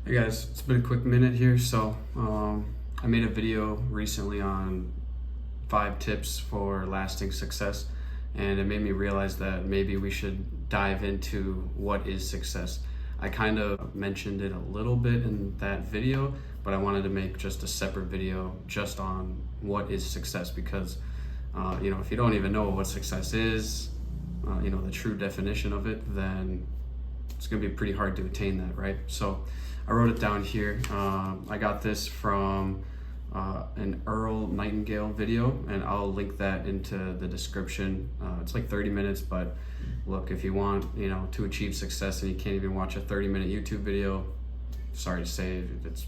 Hey guys, it's been a quick minute here. I made a video recently on 5 tips for lasting success, and it made me realize that maybe we should dive into what is success. I kind of mentioned it a little bit in that video, but I wanted to make just a separate video just on what is success because, if you don't even know what success is, the true definition of it, then it's going to be pretty hard to attain that, right? So I wrote it down here. I got this from an Earl Nightingale video, and I'll link that into the description. It's like 30 minutes, but look, if you want, to achieve success and you can't even watch a 30-minute YouTube video, sorry to say, it's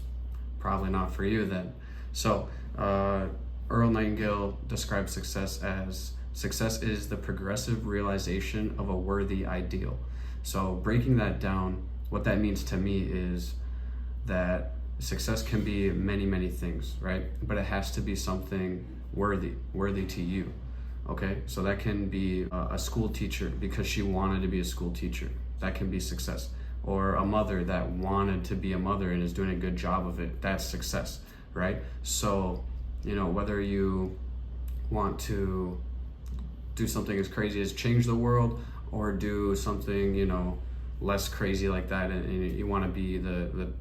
probably not for you then. So Earl Nightingale describes success as success is the progressive realization of a worthy ideal. So breaking that down, what that means to me is that success can be many, many things, right? But it has to be something worthy to you. Okay, so that can be a school teacher because she wanted to be a school teacher. That can be success. Or a mother that wanted to be a mother and is doing a good job of it. That's success, right? So, whether you want to do something as crazy as change the world or do something, less crazy like that, and you want to be the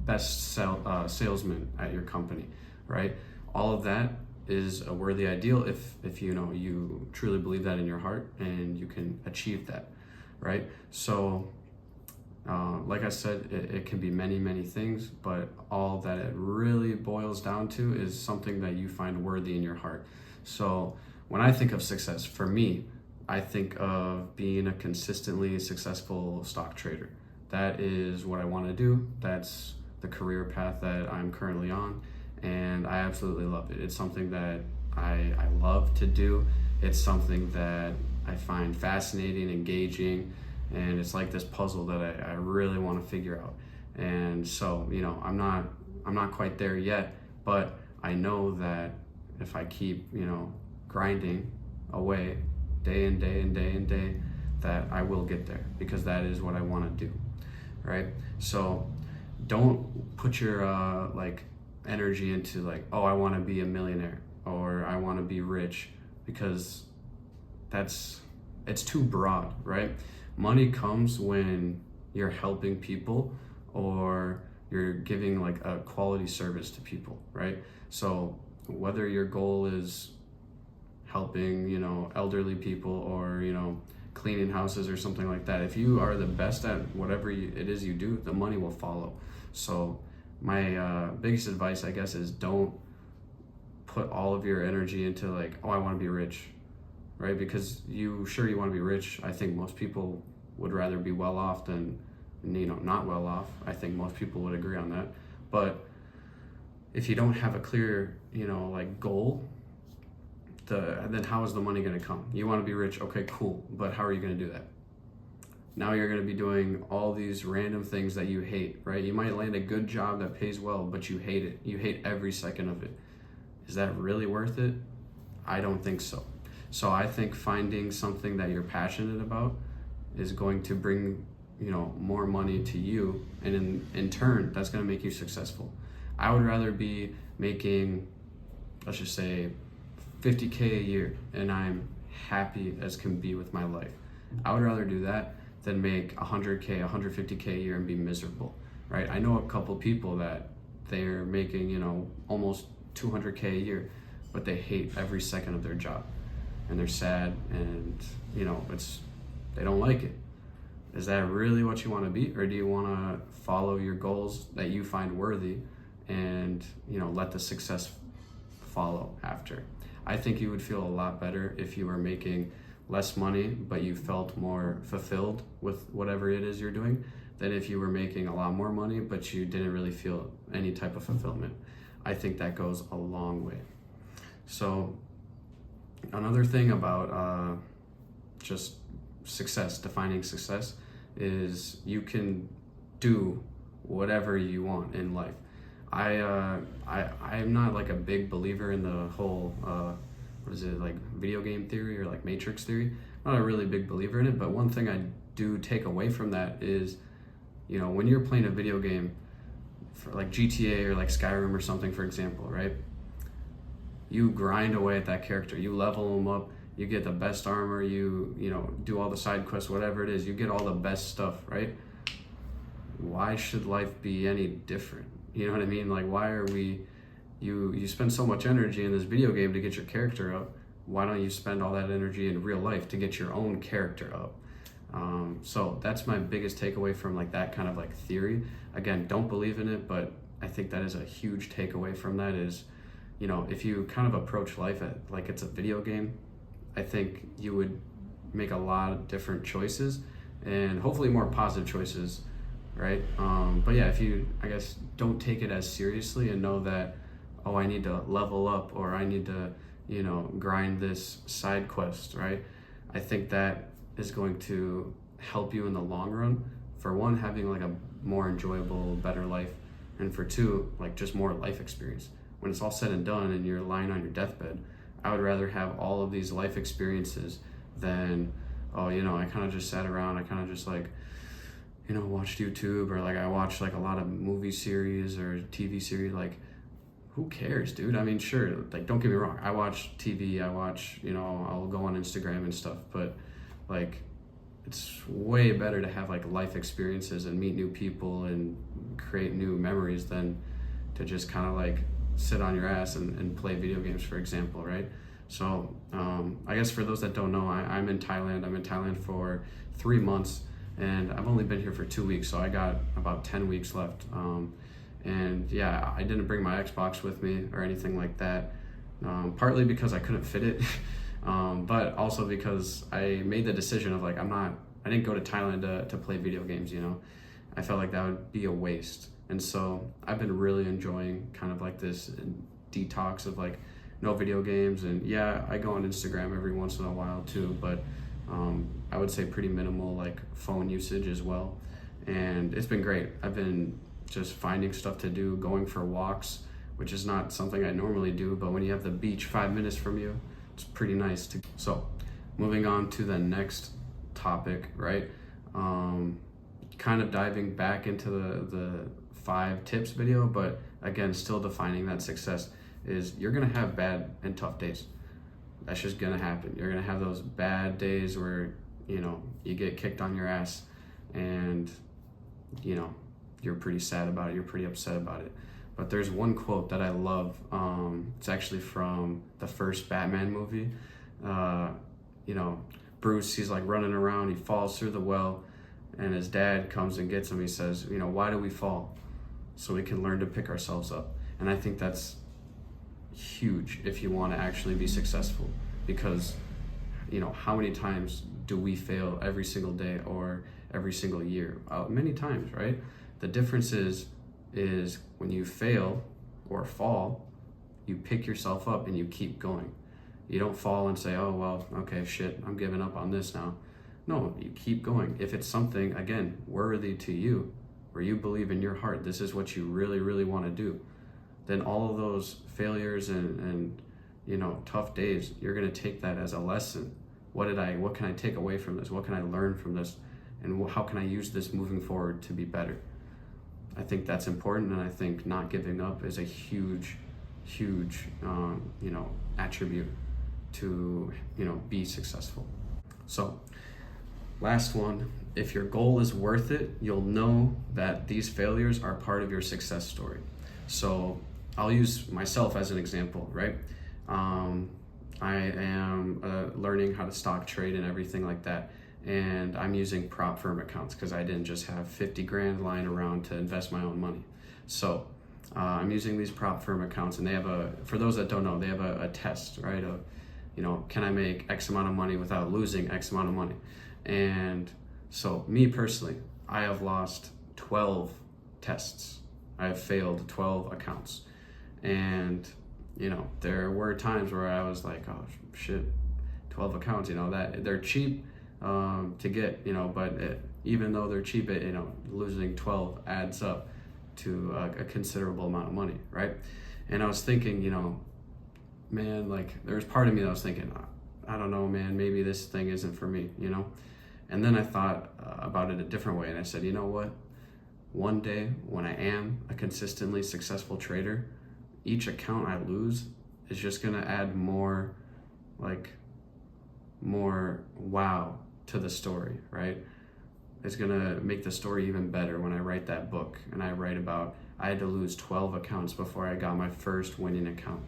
best salesman at your company, right? All of that is a worthy ideal if you truly believe that in your heart and you can achieve that, right? So like I said, it can be many, many things, but all that it really boils down to is something that you find worthy in your heart. So when I think of success, for me, I think of being a consistently successful stock trader. That is what I want to do. That's the career path that I'm currently on, and I absolutely love it. It's something that I love to do. It's something that I find fascinating, engaging, and it's like this puzzle that I really want to figure out. And so, I'm not quite there yet, but I know that if I keep, grinding away day and day and day and day, that I will get there because that is what I want to do, right? So don't put your energy into oh, I want to be a millionaire or I want to be rich, because it's too broad, right? Money comes when you're helping people or you're giving a quality service to people, right? So whether your goal is helping, elderly people or, cleaning houses or something like that, if you are the best at whatever it is you do, the money will follow. So my biggest advice, I guess, is don't put all of your energy into oh, I want to be rich, right? Because you want to be rich. I think most people would rather be well off than, not well off. I think most people would agree on that. But if you don't have a clear, goal, then how is the money going to come? You want to be rich, okay, cool, but how are you going to do that? Now you're going to be doing all these random things that you hate, right? You might land a good job that pays well, but you hate it. You hate every second of it. Is that really worth it? I don't think so. So I think finding something that you're passionate about is going to bring, more money to you, and in turn, that's going to make you successful. I would rather be making, let's just say, 50K a year and I'm happy as can be with my life. I would rather do that than make 100K, 150K a year and be miserable, right? I know a couple people that they're making, almost 200K a year, but they hate every second of their job and they're sad and, they don't like it. Is that really what you want to be? Or do you want to follow your goals that you find worthy and, let the success follow after? I think you would feel a lot better if you were making less money, but you felt more fulfilled with whatever it is you're doing, than if you were making a lot more money, but you didn't really feel any type of fulfillment. I think that goes a long way. So another thing about just success, defining success, is you can do whatever you want in life. I'm not a big believer in the whole video game theory or Matrix theory. I'm not a really big believer in it, but one thing I do take away from that is, when you're playing a video game, for like GTA or like Skyrim or something, for example, right? You grind away at that character, you level them up, you get the best armor, you know, do all the side quests, whatever it is, you get all the best stuff, right? Why should life be any different? You know what I mean? Like, why are we, you spend so much energy in this video game to get your character up. Why don't you spend all that energy in real life to get your own character up? So that's my biggest takeaway from like that kind of like theory. Again, don't believe in it, but I think that is a huge takeaway from that is, you know, if you kind of approach life at like it's a video game, I think you would make a lot of different choices and hopefully more positive choices, right? But yeah, if you, I guess, don't take it as seriously and know that, oh, I need to level up or I need to, you know, grind this side quest, right? I think that is going to help you in the long run. For one, having like a more enjoyable, better life, and for two, like just more life experience. When it's all said and done and you're lying on your deathbed, I would rather have all of these life experiences than, oh, you know, I kind of just sat around, I kind of just like, you know, watched YouTube, or like I watched like a lot of movie series or TV series. Like, who cares, dude? I mean, sure, like, don't get me wrong, I watch TV, I watch, you know, I'll go on Instagram and stuff, but like, it's way better to have like life experiences and meet new people and create new memories than to just kind of like sit on your ass and play video games, for example, right? So I guess for those that don't know, I'm in Thailand. I'm in Thailand for 3 months, and I've only been here for 2 weeks, so I got about 10 weeks left. And yeah, I didn't bring my Xbox with me or anything like that, partly because I couldn't fit it, but also because I made the decision of like, I didn't go to Thailand to play video games, you know? I felt like that would be a waste. And so I've been really enjoying kind of like this detox of like no video games. And yeah, I go on Instagram every once in a while too, but I would say pretty minimal like phone usage as well. And it's been great. I've been just finding stuff to do, going for walks, which is not something I normally do, but when you have the beach 5 minutes from you, it's pretty nice to. So moving on to the next topic, right? Kind of diving back into the 5 tips video, but again, still defining that success is you're gonna have bad and tough days. That's just gonna happen. You're gonna have those bad days where, you know, you get kicked on your ass and, you know, you're pretty sad about it, you're pretty upset about it. But there's one quote that I love. It's actually from the first Batman movie. You know, Bruce, he's like running around, he falls through the well, and his dad comes and gets him. He says, you know, why do we fall? So we can learn to pick ourselves up. And I think that's huge if you want to actually be successful, because, you know, how many times do we fail every single day or every single year? Many times, right? The difference is when you fail or fall, you pick yourself up and you keep going. You don't fall and say, oh, well, okay, shit, I'm giving up on this now. No, you keep going. If it's something, again, worthy to you, where you believe in your heart, this is what you really, really want to do, then all of those failures and you know, tough days, you're going to take that as a lesson. What can I take away from this? What can I learn from this? And how can I use this moving forward to be better? I think that's important, and I think not giving up is a huge, huge, you know, attribute to, you know, be successful. So, last one, if your goal is worth it, you'll know that these failures are part of your success story. So, I'll use myself as an example, right? I am learning how to stock trade and everything like that. And I'm using prop firm accounts because I didn't just have 50 grand lying around to invest my own money. So I'm using these prop firm accounts, and they have for those that don't know, they have a test, right? Of, you know, can I make X amount of money without losing X amount of money? And so me personally, I have lost 12 tests. I have failed 12 accounts. And, you know, there were times where I was like, oh shit, 12 accounts, you know, that they're cheap to get, you know, but even though they're cheap, you know, losing 12 adds up to a considerable amount of money, right? And I was thinking, you know, man, like there was part of me that was thinking, I don't know, man, maybe this thing isn't for me, you know? And then I thought about it a different way, and I said, you know what? one day when I am a consistently successful trader, each account I lose is just gonna add more wow to the story, right? It's gonna make the story even better when I write that book and I write about I had to lose 12 accounts before I got my first winning account.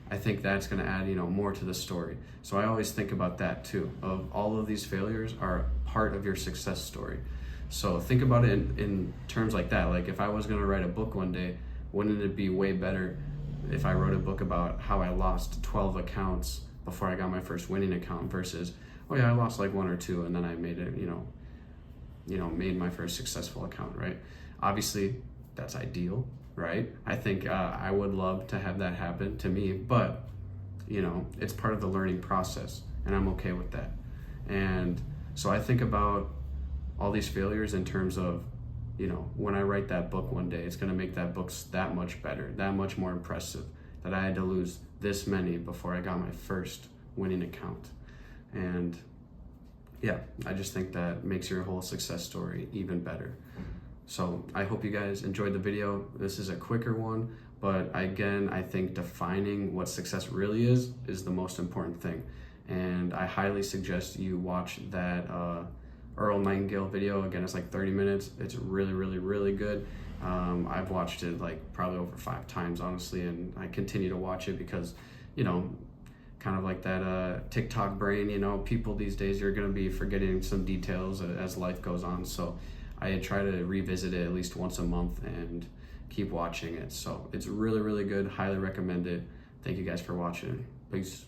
I think that's gonna add, more to the story. So I always think about that too, of all of these failures are part of your success story. So think about it in terms like that. Like if I was gonna write a book one day, wouldn't it be way better if I wrote a book about how I lost 12 accounts before I got my first winning account versus, oh yeah, I lost like one or two and then I made it, made my first successful account, right? Obviously, that's ideal, right? I think I would love to have that happen to me, but it's part of the learning process, and I'm okay with that. And so I think about all these failures in terms of, when I write that book one day, it's going to make that book that much better, that much more impressive, that I had to lose this many before I got my first winning account. And yeah, I just think that makes your whole success story even better. So I hope you guys enjoyed the video. This is a quicker one, but again, I think defining what success really is the most important thing. And I highly suggest you watch that Earl Nightingale video. Again, it's like 30 minutes. It's really, really, really good. I've watched it like probably over 5 times, honestly, and I continue to watch it because, kind of like that TikTok brain, people these days, you're going to be forgetting some details as life goes on. So I try to revisit it at least once a month and keep watching it. So it's really, really good. Highly recommend it. Thank you guys for watching. Peace.